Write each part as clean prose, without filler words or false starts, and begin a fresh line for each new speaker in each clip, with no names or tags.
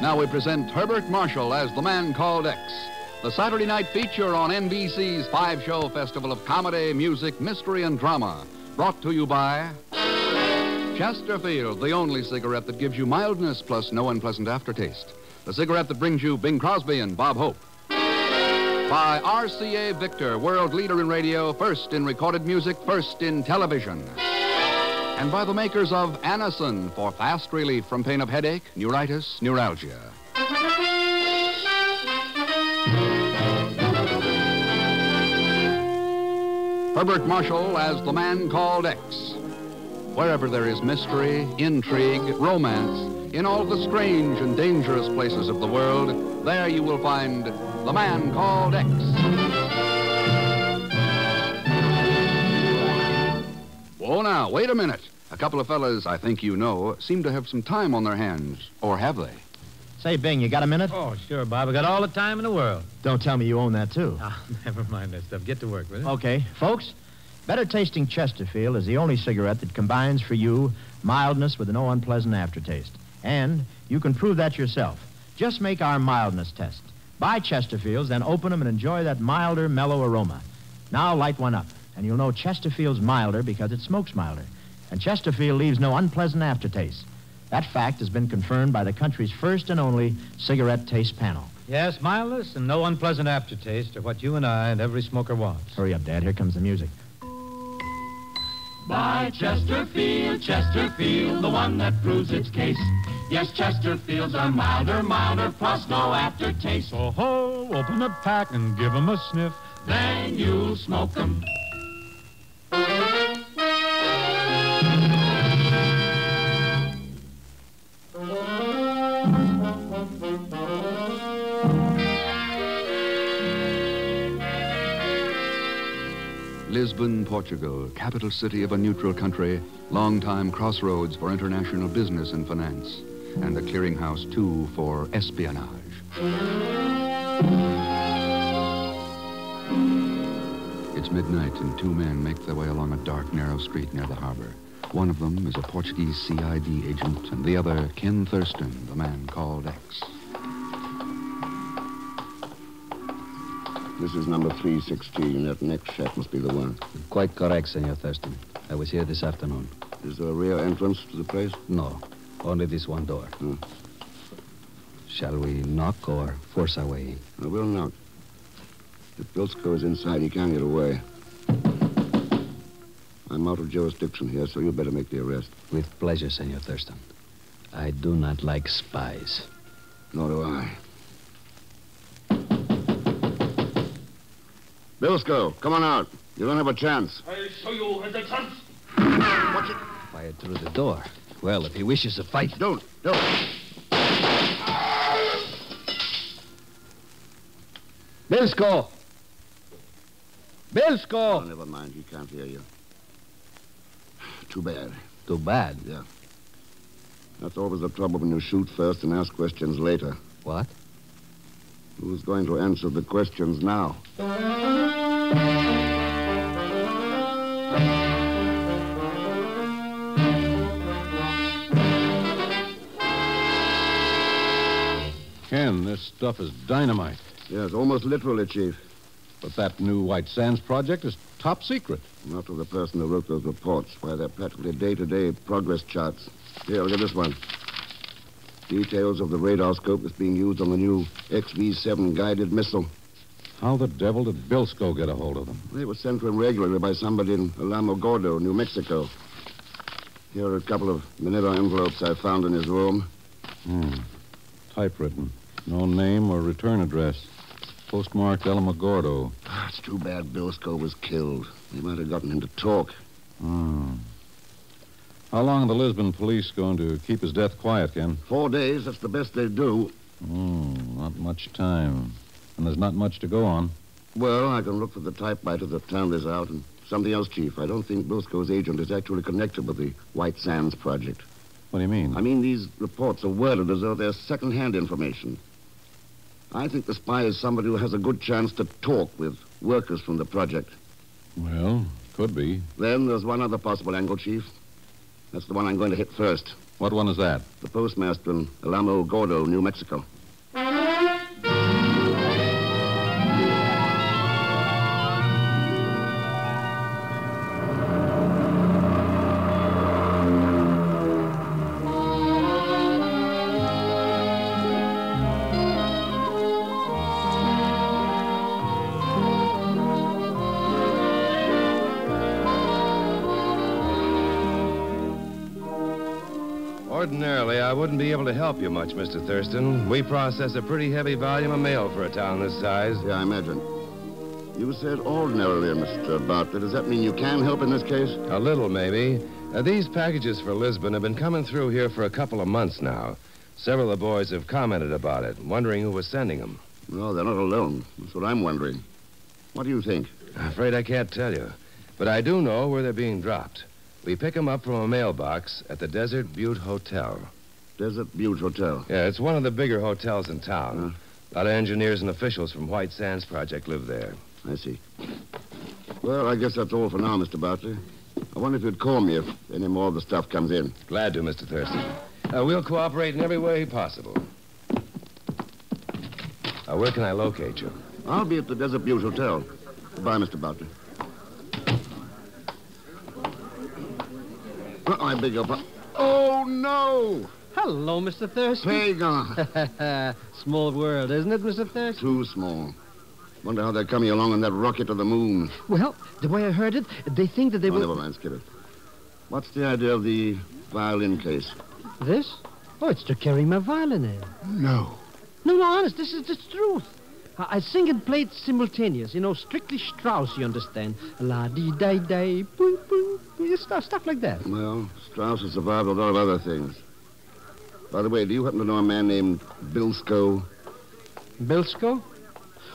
Now we present Herbert Marshall as the man called X, the Saturday night feature on NBC's five-show festival of comedy, music, mystery, and drama, brought to you by Chesterfield, the only cigarette that gives you mildness plus no unpleasant aftertaste. The cigarette that brings you Bing Crosby and Bob Hope. By RCA Victor, world leader in radio, first in recorded music, first in television. And by the makers of Anacin for fast relief from pain of headache, neuritis, neuralgia. Herbert Marshall as the man called X. Wherever there is mystery, intrigue, romance, in all the strange and dangerous places of the world, there you will find the man called X. Oh, now, wait a minute. A couple of fellas I think you know seem to have some time on their hands. Or have they?
Say, Bing, you got a minute?
Oh, sure, Bob. I got all the time in the world.
Don't tell me you own that, too.
Oh, never mind that stuff. Get to work with it.
Okay. Folks, better tasting Chesterfield is the only cigarette that combines for you mildness with no unpleasant aftertaste. And you can prove that yourself. Just make our mildness test. Buy Chesterfields, then open them and enjoy that milder, mellow aroma. Now light one up, and you'll know Chesterfield's milder because it smokes milder. And Chesterfield leaves no unpleasant aftertaste. That fact has been confirmed by the country's first and only cigarette taste panel.
Yes, mildness and no unpleasant aftertaste are what you and I and every smoker wants.
Hurry up, Dad. Here comes the music.
Buy Chesterfield, Chesterfield, the one that proves its case. Yes, Chesterfields are milder, plus no aftertaste.
So ho, open a pack and give 'em a sniff.
Then you'll smoke 'em.
Lisbon, Portugal, capital city of a neutral country, long-time crossroads for international business and finance, and a clearinghouse, too, for espionage. It's midnight, and two men make their way along a dark, narrow street near the harbor. One of them is a Portuguese CID agent, and the other, Ken Thurston, the man called X.
This is number 316. That next shack must be the one.
Quite correct, Senor Thurston. I was here this afternoon.
Is there a rear entrance to the place?
No, only this one door. Shall we knock or force our way in?
I will knock. If Bilsko is inside, he can't get away. I'm out of jurisdiction here, so you better make the arrest.
With pleasure, Senor Thurston. I do not like spies.
Nor do I. Bilsko, come on out. You don't have a chance.
I show you the chance.
Watch it.
Fired through the door. Well, if he wishes a fight...
Don't.
Bilsko!
Oh, never mind. He can't hear you. Too bad.
Too bad?
Yeah. That's always the trouble when you shoot first and ask questions later.
What?
Who's going to answer the questions now?
Ken, this stuff is dynamite.
Yes, almost literally, Chief.
But that new White Sands project is top secret.
Not to the person who wrote those reports. Why, they're practically day-to-day progress charts. Here, look at this one. Details of the radar scope that's being used on the new XV-7 guided missile.
How the devil did Bilsko get a hold of them?
They were sent to him regularly by somebody in Alamogordo, New Mexico. Here are a couple of manila envelopes I found in his room.
Typewritten. No name or return address. Postmarked Alamogordo.
It's too bad Bilsko was killed. They might have gotten him to talk.
How long are the Lisbon police going to keep his death quiet, Ken?
4 days, that's the best they do.
Not much time. And there's not much to go on.
Well, I can look for the typewriter that found this out and something else, Chief. I don't think Bilsko's agent is actually connected with the White Sands project.
What do you mean?
I mean, these reports are worded as though they're second-hand information. I think the spy is somebody who has a good chance to talk with workers from the project.
Well, could be.
Then there's one other possible angle, Chief. That's the one I'm going to hit first.
What one is that?
The postmaster in Alamo Gordo, New Mexico.
Ordinarily, I wouldn't be able to help you much, Mr. Thurston. We process a pretty heavy volume of mail for a town this size.
Yeah, I imagine. You said ordinarily, Mr. Bartlett. Does that mean you can help in this case?
A little, maybe. These packages for Lisbon have been coming through here for a couple of months now. Several of the boys have commented about it, wondering who was sending them.
No, they're not alone. That's what I'm wondering. What do you think?
I'm afraid I can't tell you. But I do know where they're being dropped. We pick them up from a mailbox at the Desert Butte Hotel.
Desert Butte Hotel?
Yeah, it's one of the bigger hotels in town. A lot of engineers and officials from White Sands Project live there.
I see. Well, I guess that's all for now, Mr. Bartlett. I wonder if you'd call me if any more of the stuff comes in.
Glad to, Mr. Thurston. We'll cooperate in every way possible. Where can I locate you?
I'll be at the Desert Butte Hotel. Goodbye, Mr. Bartlett. I beg your pardon. Oh, no!
Hello, Mr. Thurston.
Pagan.
Small world, isn't it, Mr. Thurston?
Too small. Wonder how they're coming along on that rocket to the moon.
Well, the way I heard it, they think that they will...
Never mind, skip it. What's the idea of the violin case?
This? Oh, it's to carry my violin in.
No.
No, honest, this is the truth. I sing and play it simultaneous. You know, strictly Strauss, you understand. La-dee-day-day, boom-boom. Stuff like that.
Well, Strauss has survived a lot of other things. By the way, do you happen to know a man named Bilsko?
Bilsko?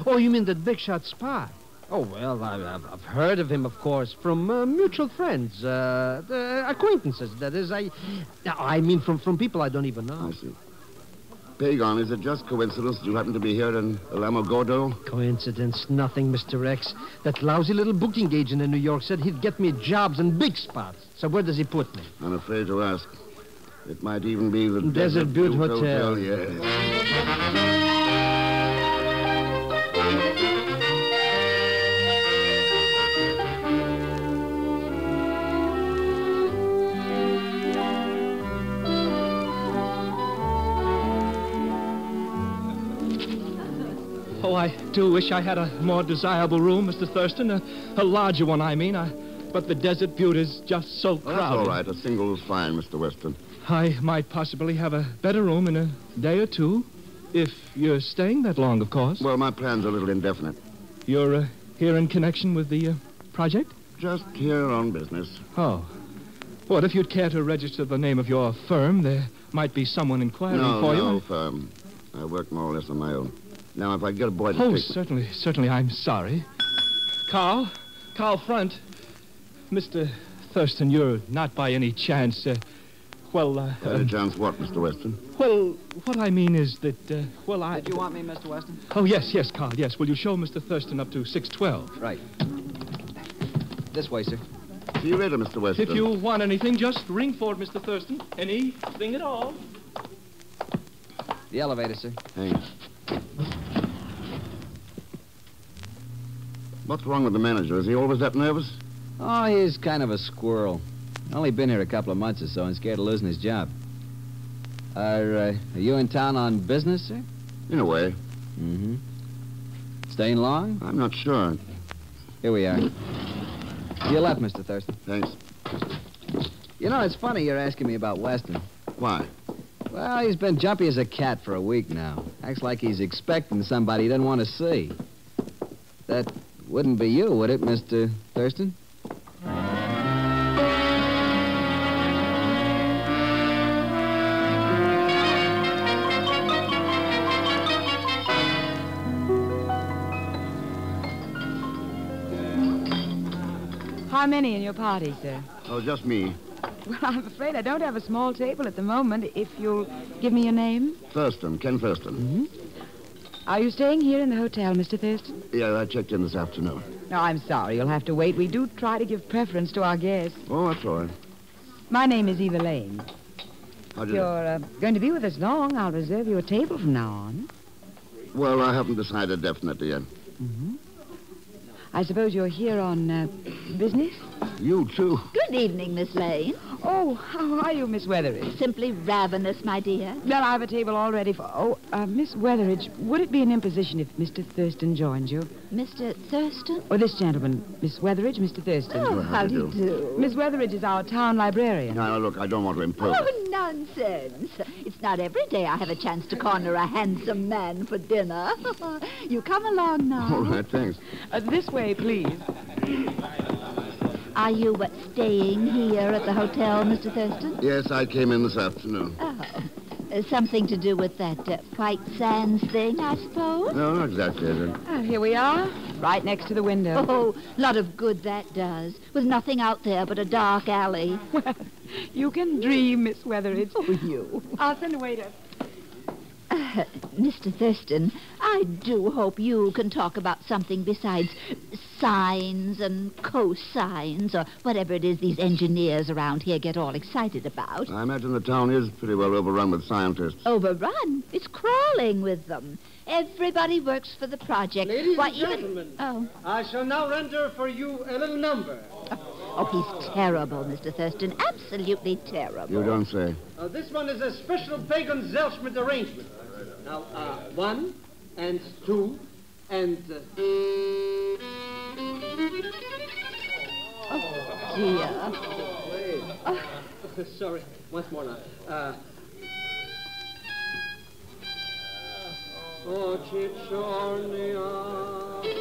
Oh, you mean that big shot spy? Oh, well, I've heard of him, of course, from mutual friends, acquaintances. That is, I mean from people I don't even know.
I see. Pagan, is it just coincidence that you happen to be here in Alamo Gordo?
Coincidence, nothing, Mr. X. That lousy little booking agent in New York said he'd get me jobs in big spots. So where does he put me?
I'm afraid to ask. It might even be the
Desert Butte Hotel.
Yes.
Oh, I do wish I had a more desirable room, Mr. Thurston. A larger one, I mean. But the Desert Butte is just so crowded.
That's all right. A single's fine, Mr. Weston.
I might possibly have a better room in a day or two. If you're staying that long, of course.
Well, my plan's a little indefinite.
You're here in connection with the project?
Just here on business.
Oh. What if you'd care to register the name of your firm? There might be someone inquiring for you.
No firm. I work more or less on my own. Now, if I get a boy to
Oh,
take...
certainly, I'm sorry. Carl Front. Mr. Thurston, you're not by any chance,
Any chance what, Mr. Weston?
Well, what I mean is that,
Did you want me, Mr. Weston?
Oh, yes, Carl, yes. Will you show Mr. Thurston up to 612?
Right. This way, sir.
See you later, Mr. Weston.
If you want anything, just ring for it, Mr. Thurston. Anything at all.
The elevator, sir.
Thanks. What's wrong with the manager? Is he always that nervous?
Oh, he's kind of a squirrel. Only been here a couple of months or so and scared of losing his job. Are you in town on business, sir?
In a way.
Mm-hmm. Staying long?
I'm not sure.
Here we are. To your left, Mr. Thurston.
Thanks.
You know, it's funny you're asking me about Weston.
Why?
Well, he's been jumpy as a cat for a week now. Acts like he's expecting somebody he doesn't want to see. That wouldn't be you, would it, Mr. Thurston?
How many in your party, sir?
Oh, just me.
Well, I'm afraid I don't have a small table at the moment. If you'll give me your name.
Thurston, Ken Thurston.
Mm-hmm. Are you staying here in the hotel, Mr. Thurston?
Yeah, I checked in this afternoon.
No, I'm sorry. You'll have to wait. We do try to give preference to our guests.
Oh, that's all right.
My name is Eva Lane.
How
If
do you...
you're going to be with us long, I'll reserve you a table from now on.
Well, I haven't decided definitely yet.
Mm-hmm. I suppose you're here on business?
You, too.
Good evening, Miss Lane.
Oh, how are you, Miss Weatheridge?
Simply ravenous, my dear.
Well, I have a table all ready for... Oh, Miss Weatheridge, would it be an imposition if Mr. Thurston joined you?
Mr. Thurston?
Or this gentleman, Miss Weatheridge, Mr. Thurston.
Oh, how do you do?
Miss Weatheridge is our town librarian.
Now, look, I don't want to impose.
Oh, nonsense. It's not every day I have a chance to corner a handsome man for dinner. You come along now.
All right, thanks.
This way, please.
Are you staying here at the hotel, Mr. Thurston?
Yes, I came in this afternoon.
Oh. Something to do with that White Sands thing, I suppose?
No, not exactly, Edward.
Here we are, right next to the window.
Oh, lot of good that does, with nothing out there but a dark alley.
Well, you can dream, Miss Weatheridge.
Oh, you.
I'll send a waiter.
Mr. Thurston, I do hope you can talk about something besides sines and cosines or whatever it is these engineers around here get all excited about.
I imagine the town is pretty well overrun with scientists.
Overrun? It's crawling with them. Everybody works for the project.
Ladies
Why,
and
even...
gentlemen,
Oh.
I shall now render for you a little number.
Oh, he's terrible, Mr. Thurston. Absolutely terrible.
You don't say.
This one is a special Pagan Zelschmidt arrangement. Now, 1 and 2 and...
Oh, dear.
Oh. Sorry, once more now.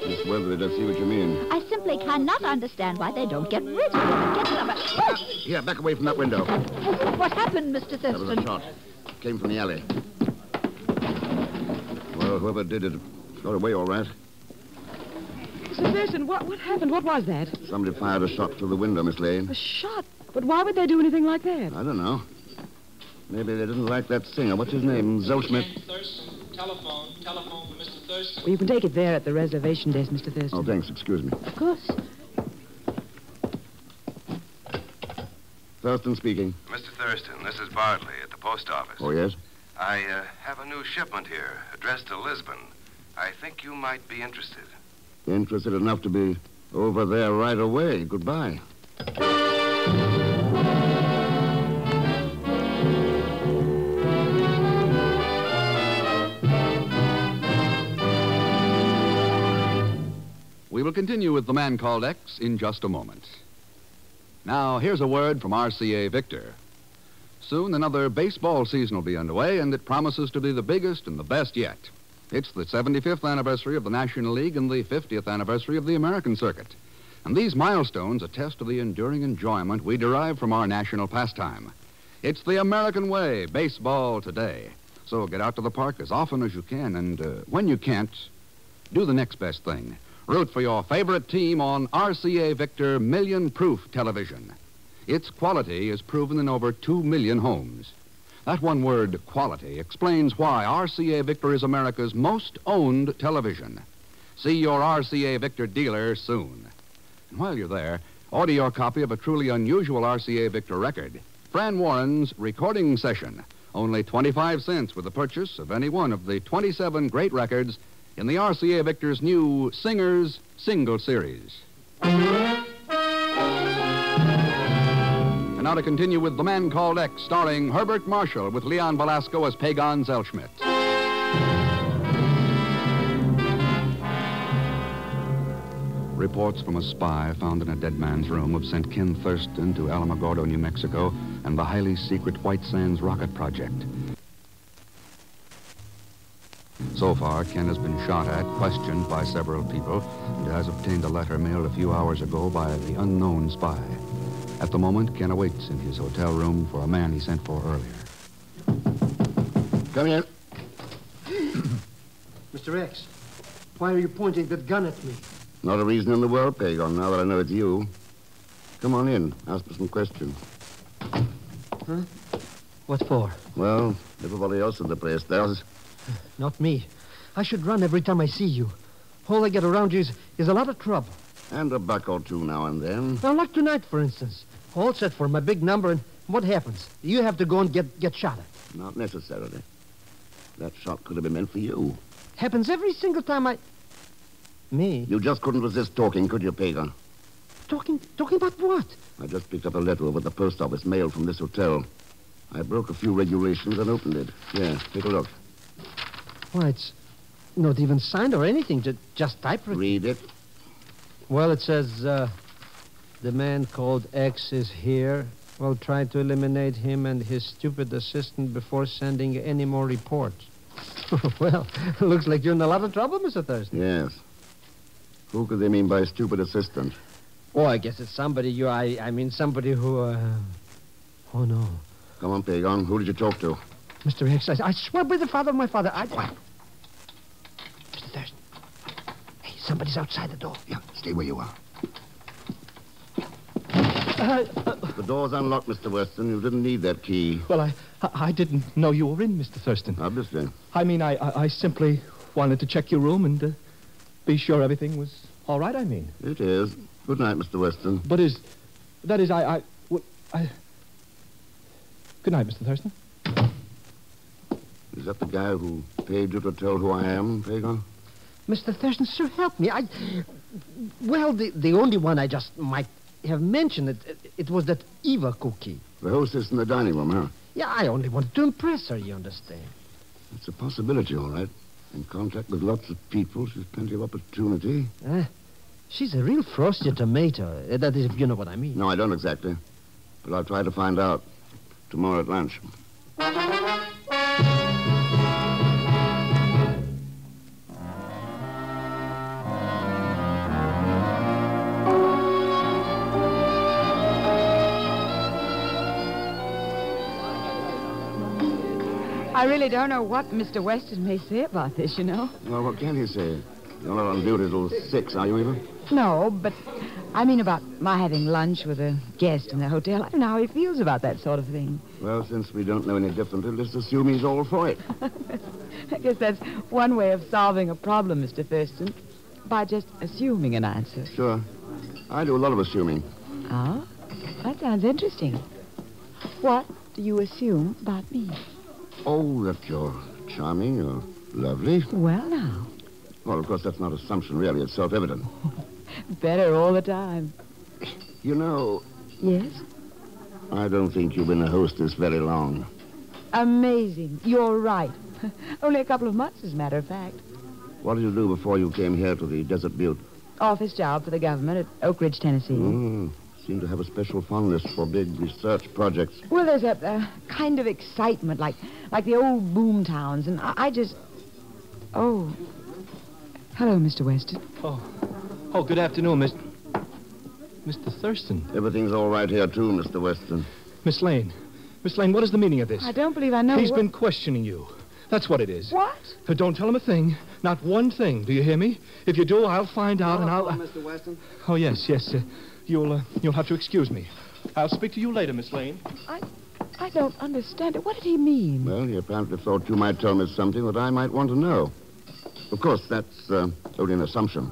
Miss Weatheridge, I see what you mean.
I simply cannot understand why they don't get rid of him and get him. Oh!
Here, back away from that window.
What happened, Mr. Thurston?
That was a shot. Came from the alley. Well, whoever did it got away all right.
Mr. Thurston, what happened? What was that?
Somebody fired a shot through the window, Miss Lane.
A shot? But why would they do anything like that?
I don't know. Maybe they didn't like that singer. What's his name? Zelschmidt?
Thurston, telephone for Mr. Thurston.
Well, you can take it there at the reservation desk, Mr. Thurston.
Oh, thanks. Excuse me.
Of course.
Thurston speaking.
Mr. Thurston, this is Bartley at the post office.
Oh, yes?
I have a new shipment here, addressed to Lisbon. I think you might be interested.
Interested enough to be over there right away. Goodbye.
We will continue with The Man Called X in just a moment. Now, here's a word from RCA Victor. Soon another baseball season will be underway, and it promises to be the biggest and the best yet. It's the 75th anniversary of the National League and the 50th anniversary of the American circuit. And these milestones attest to the enduring enjoyment we derive from our national pastime. It's the American way, baseball today. So get out to the park as often as you can, and when you can't, do the next best thing. Root for your favorite team on RCA Victor Million Proof television. Its quality is proven in over 2 million homes. That one word, quality, explains why RCA Victor is America's most owned television. See your RCA Victor dealer soon. And while you're there, order your copy of a truly unusual RCA Victor record, Fran Warren's Recording Session. Only 25 cents with the purchase of any one of the 27 great records in the RCA Victor's new Singers Single Series. And now to continue with The Man Called X, starring Herbert Marshall with Leon Velasco as Pagan Zelschmidt. Reports from a spy found in a dead man's room have sent Ken Thurston to Alamogordo, New Mexico, and the highly secret White Sands rocket project. So far, Ken has been shot at, questioned by several people, and has obtained a letter mailed a few hours ago by the unknown spy. At the moment, Ken awaits in his hotel room for a man he sent for earlier.
Come here.
Mr. X, why are you pointing that gun at me?
Not a reason in the world, Pagan, now that I know it's you. Come on in. Ask me some questions.
Huh? What for?
Well, everybody else in the place does.
Not me. I should run every time I see you. All I get around you is a lot of trouble.
And a buck or two now and then.
Now, like tonight, for instance. All set for my big number, and what happens? You have to go and get shot at.
Not necessarily. That shot could have been meant for you.
Happens every single time I... Me?
You just couldn't resist talking, could you, Pagan?
Talking about what?
I just picked up a letter over at the post office, mailed from this hotel. I broke a few regulations and opened it. Yeah, take a look.
Why, it's not even signed or anything, just typewritten.
Read it.
Well, it says, the man called X is here. We'll try to eliminate him and his stupid assistant before sending any more reports. Well, looks like you're in a lot of trouble, Mr. Thurston.
Yes. Who could they mean by stupid assistant?
Oh, I guess it's somebody I mean somebody who, Oh, no.
Come on, Pagan. Who did you talk to?
Mr. X, I swear by the father of my father, Quiet. Mr. Thurston. Hey, somebody's outside the door.
Yeah, stay where you are. The door's unlocked, Mr. Weston. You didn't need that key.
Well, I didn't know you were in, Mr. Thurston.
Obviously.
I mean, I simply wanted to check your room and be sure everything was all right, I mean.
It is. Good night, Mr. Weston.
But Good night, Mr. Thurston.
Is that the guy who paid you to tell who I am, Pagan?
Mr. Thurston, sir, help me. Well, the only one I just might have mentioned, it was that Eva cookie.
The hostess in the dining room, huh?
Yeah, I only wanted to impress her, you understand.
It's a possibility, all right. In contact with lots of people, she's plenty of opportunity.
She's a real frosty tomato. That is, if you know what I mean.
No, I don't exactly. But I'll try to find out tomorrow at lunch.
I really don't know what Mr. Weston may say about this, you know.
Well, what can he say? You're not on duty till 6, are you, Eva?
No, but I mean about my having lunch with a guest in the hotel. I don't know how he feels about that sort of thing.
Well, since we don't know any differently, let's assume he's all for it.
I guess that's one way of solving a problem, Mr. Thurston, by just assuming an answer.
Sure. I do a lot of assuming.
Oh, that sounds interesting. What do you assume about me?
Oh, that you're charming, you're lovely.
Well, now.
Well, of course, that's not assumption, really. It's self-evident.
Better all the time.
You know...
Yes?
I don't think you've been a hostess very long.
Amazing. You're right. Only a couple of months, as a matter of fact.
What did you do before you came here to the Desert Butte?
Office job for the government at Oak Ridge, Tennessee.
Seem to have a special fondness for big research projects.
Well, there's a kind of excitement, like the old boom towns, and I just... Oh. Hello, Mr. Weston.
Oh, good afternoon, Mr. Thurston.
Everything's all right here, too, Mr. Weston.
Miss Lane. Miss Lane, what is the meaning of this?
I don't believe I know.
He's been questioning you. That's what it is.
What?
Don't tell him a thing. Not one thing. Do you hear me? If you do, I'll find out and I'll...
Mr. Weston.
Oh, yes. You'll have to excuse me. I'll speak to you later, Miss Lane.
I don't understand it. What did he mean?
Well, he apparently thought you might tell me something that I might want to know. Of course, that's only an assumption.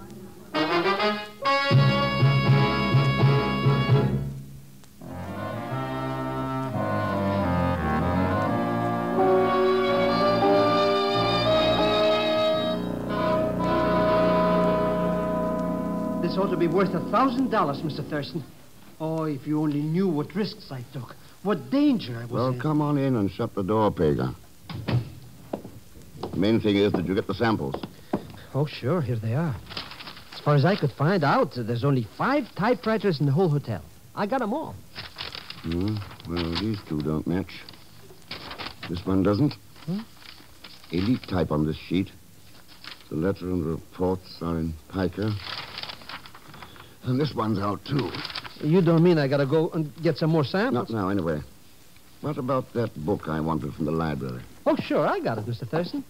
This ought to be worth $1,000, Mr. Thurston. Oh, if you only knew what risks I took, what danger I was
Well,
in.
come on in and shut the door, Pagan. The main thing is, did you get the samples?
Oh, sure, here they are. As far as I could find out, there's only 5 typewriters in the whole hotel. I got them all.
Well, these two don't match. This one doesn't. Elite type on this sheet. The letter and reports are in pica. And this one's out, too.
You don't mean I gotta go and get some more samples?
Not now, anyway. What about that book I wanted from the library?
Oh, sure, I got it, Mr. Thurston.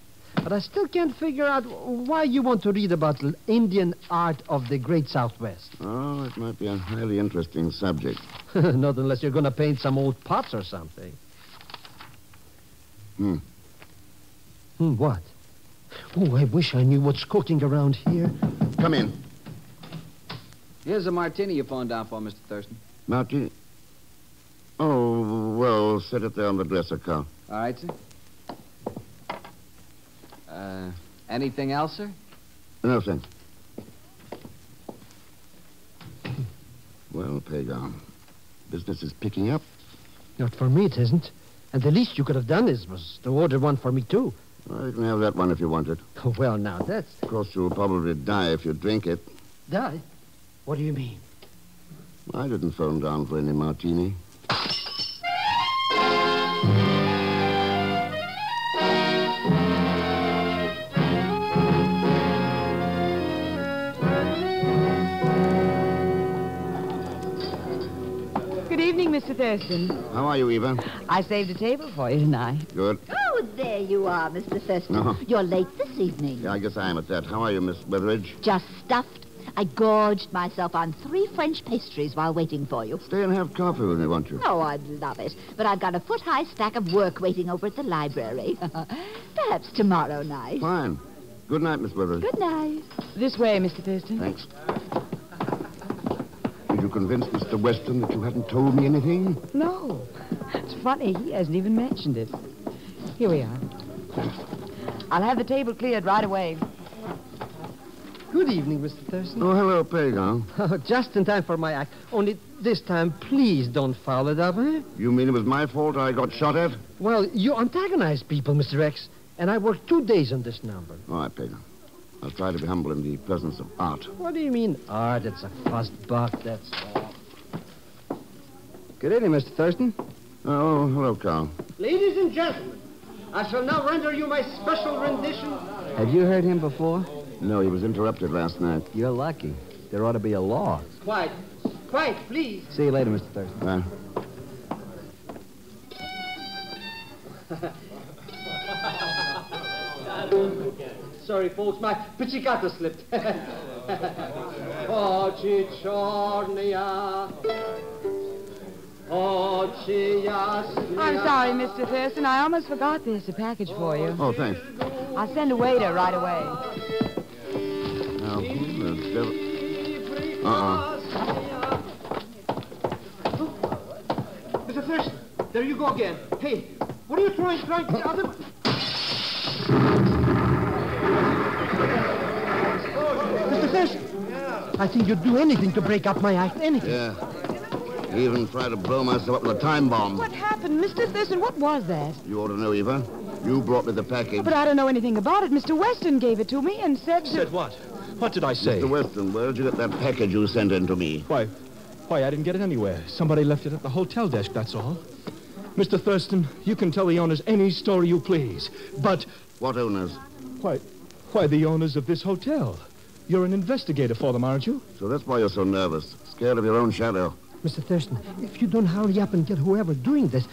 But I still can't figure out why you want to read about the Indian art of the Great Southwest.
Oh, it might be a highly interesting subject.
Not unless you're going to paint some old pots or something. What? Oh, I wish I knew what's cooking around here.
Come in.
Here's a martini you phoned down for, Mr. Thurston.
Martini? Oh, well. Set it there on the dresser, Carl.
All right, sir. Anything else, sir?
No, thanks. Well, Pagan, business is picking up.
Not for me, it isn't. And the least you could have done was to order one for me, too.
Well, you can have that one if you want it.
Oh, well, now, that's...
Of course, you'll probably die if you drink it.
Die? What do you mean?
I didn't phone down for any martini.
Good evening, Mr. Thurston.
How are you, Eva?
I saved a table for you tonight.
Good.
Oh, there you are, Mr. Thurston.
No.
You're late this evening.
Yeah, I guess I am at that. How are you, Miss Weatheridge?
Just stuffed. I gorged myself on 3 French pastries while waiting for you.
Stay and have coffee when you want to.
Oh, I'd love it. But I've got a foot-high stack of work waiting over at the library. Perhaps tomorrow night.
Fine. Good night, Miss Weatheridge.
Good night.
This way, Mr. Thurston.
Thanks. Did you convince Mr. Weston that you hadn't told me anything?
No. It's funny. He hasn't even mentioned it. Here we are. I'll have the table cleared right away.
Good evening, Mr. Thurston.
Oh, hello, Pagan.
Just in time for my act. Only this time, please don't foul it up, eh?
You mean it was my fault I got shot at?
Well, you antagonize people, Mr. X, and I worked 2 days on this number.
All right, Pagan. I'll try to be humble in the presence of art.
What do you mean, art? It's a fussed buck, that's all.
Good evening, Mr. Thurston.
Oh, hello, Carl.
Ladies and gentlemen, I shall now render you my special rendition.
Have you heard him before?
No, he was interrupted last night.
You're lucky. There ought to be a law.
Quiet. Quiet, please.
See you later, Mr. Thurston.
Sorry, folks, my pizzicata slipped. Oh, Cicciornia. Oh,
I'm sorry, Mr. Thurston. I almost forgot there's a package for you.
Oh, thanks.
I'll send a waiter right away.
Now, who the devil...
Mr. Thurston, there you go again. Hey, what are you trying to... Other... Mr. Thurston, I think you'd do anything to break up my act, anything.
Yeah. Even try to blow myself up with a time bomb.
What happened, Mr. Thurston? What was that?
You ought to know, Eva. You brought me the package.
But I don't know anything about it. Mr. Weston gave it to me and said...
Said what? What did I say?
Mr. Weston, where did you get that package you sent in to me?
Why, I didn't get it anywhere. Somebody left it at the hotel desk, that's all. Mr. Thurston, you can tell the owners any story you please, but...
What owners?
Why, the owners of this hotel. You're an investigator for them, aren't you?
So that's why you're so nervous. Scared of your own shadow.
Mr. Thurston, if you don't hurry up and get whoever's doing this,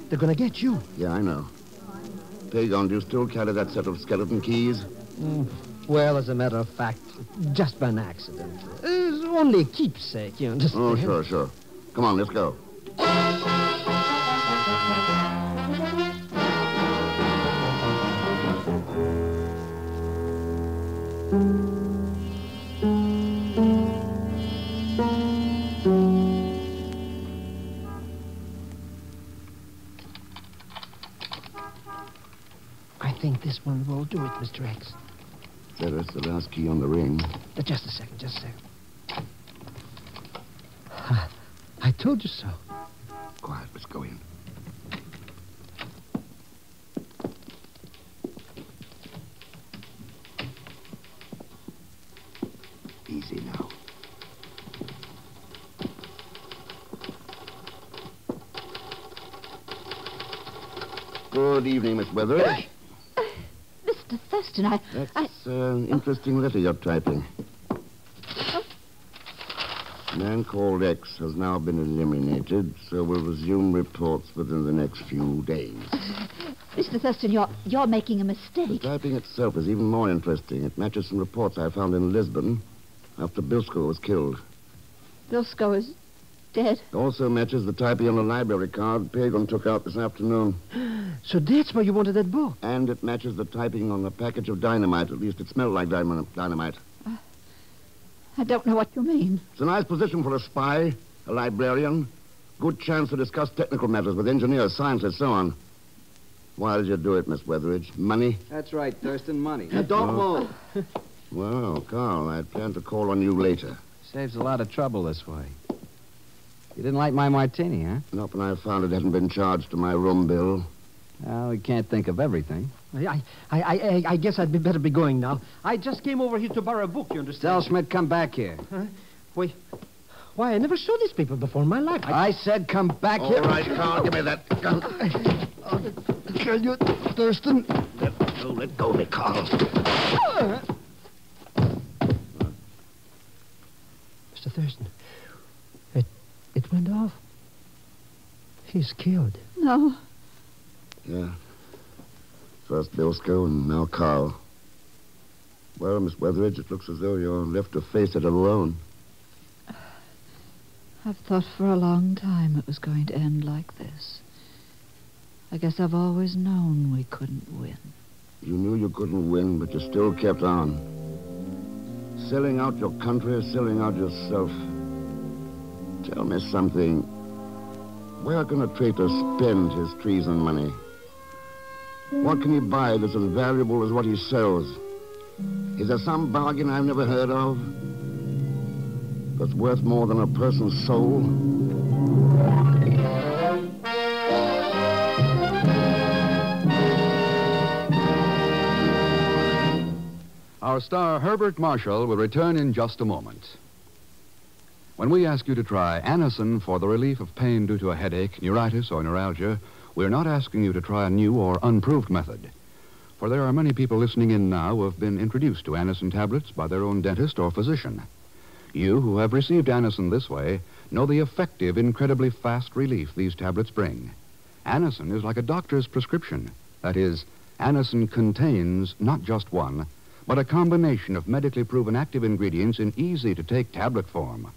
they're going to get you.
Yeah, I know. Pagan, do you still carry that set of skeleton keys?
Well, as a matter of fact, just by an accident. It's only a keepsake, you understand?
Oh, sure. Come on, let's go.
I think this one will do it, Mr. X.
That's the last key on the ring.
Just a second. I told you so.
Quiet, let's go in. Easy now. Good evening, Miss Weatheridge.
Mr. Thurston,
That's an interesting letter you're typing. A man called X has now been eliminated, so we'll resume reports within the next few days.
Mr. Thurston, you're making a mistake.
The typing itself is even more interesting. It matches some reports I found in Lisbon after Bilsko was killed.
Bilsko is dead.
It also matches the typing on the library card Pagan took out this afternoon.
So that's why you wanted that book?
And it matches the typing on the package of dynamite. At least it smelled like dynamite.
I don't know what you mean.
It's a nice position for a spy, a librarian. Good chance to discuss technical matters with engineers, scientists, so on. Why did you do it, Miss Weatheridge? Money?
That's right, Thurston, money.
Don't move. Well, Carl, I plan to call on you later.
Saves a lot of trouble this way. You didn't like my martini, huh?
Not when I found it hadn't been charged to my room bill.
Well, we can't think of everything.
I guess I'd better be going now. I just came over here to borrow a book, you understand?
Tell Schmidt, come back here.
Huh? Wait. Why, I never saw these people before in my life.
I said come back here.
All right, Carl, give me that gun.
Can you, Thurston?
Let go of me, Carl.
Mr. Thurston, it went off. He's killed.
No.
Yeah. First Bilsko and now Carl. Well, Miss Weatheridge, it looks as though you're left to face it alone.
I've thought for a long time it was going to end like this. I guess I've always known we couldn't win.
You knew you couldn't win, but you still kept on. Selling out your country, selling out yourself. Tell me something. Where can a traitor spend his treason money? What can he buy that's as valuable as what he sells? Is there some bargain I've never heard of that's worth more than a person's soul?
Our star, Herbert Marshall, will return in just a moment. When we ask you to try Anacin for the relief of pain due to a headache, neuritis, or neuralgia, we're not asking you to try a new or unproved method. For there are many people listening in now who have been introduced to Anacin tablets by their own dentist or physician. You who have received Anacin this way know the effective, incredibly fast relief these tablets bring. Anacin is like a doctor's prescription. That is, Anacin contains not just one, but a combination of medically proven active ingredients in easy-to-take tablet form.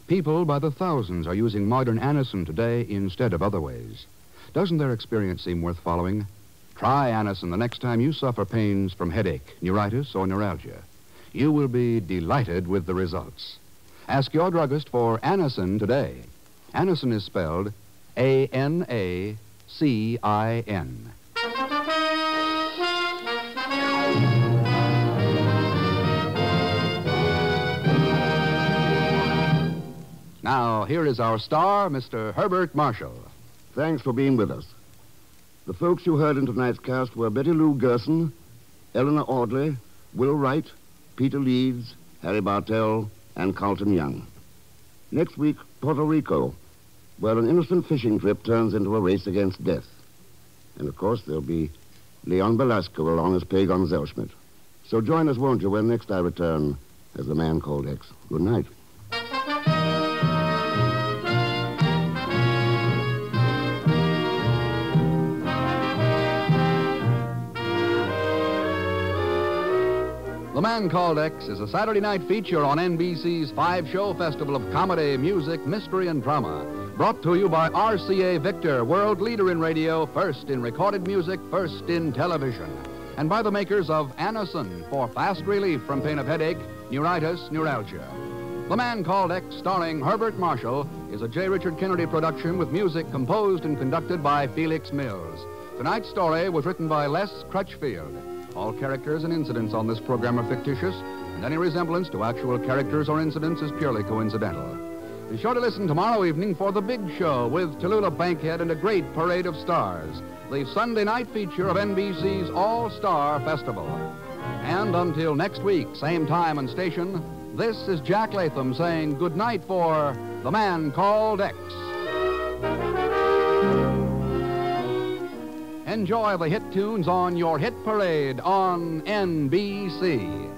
People by the thousands are using modern Anacin today instead of other ways. Doesn't their experience seem worth following? Try Anacin the next time you suffer pains from headache, neuritis, or neuralgia. You will be delighted with the results. Ask your druggist for Anacin today. Anacin is spelled A-N-A-C-I-N. Now, here is our star, Mr. Herbert Marshall.
Thanks for being with us. The folks you heard in tonight's cast were Betty Lou Gerson, Eleanor Audley, Will Wright, Peter Leeds, Harry Bartell, and Carlton Young. Next week, Puerto Rico, where an innocent fishing trip turns into a race against death. And, of course, there'll be Leon Belasco along as P. Gonzalschmidt. So join us, won't you, when next I return as the man called X. Good night.
The Man Called X is a Saturday night feature on NBC's 5-show festival of comedy, music, mystery, and drama. Brought to you by RCA Victor, world leader in radio, first in recorded music, first in television. And by the makers of Anacin for fast relief from pain of headache, neuritis, neuralgia. The Man Called X, starring Herbert Marshall, is a J. Richard Kennedy production with music composed and conducted by Felix Mills. Tonight's story was written by Les Crutchfield. All characters and incidents on this program are fictitious, and any resemblance to actual characters or incidents is purely coincidental. Be sure to listen tomorrow evening for The Big Show with Tallulah Bankhead and a great parade of stars, the Sunday night feature of NBC's All-Star Festival. And until next week, same time and station, this is Jack Latham saying good night for The Man Called X. Enjoy the hit tunes on your hit parade on NBC.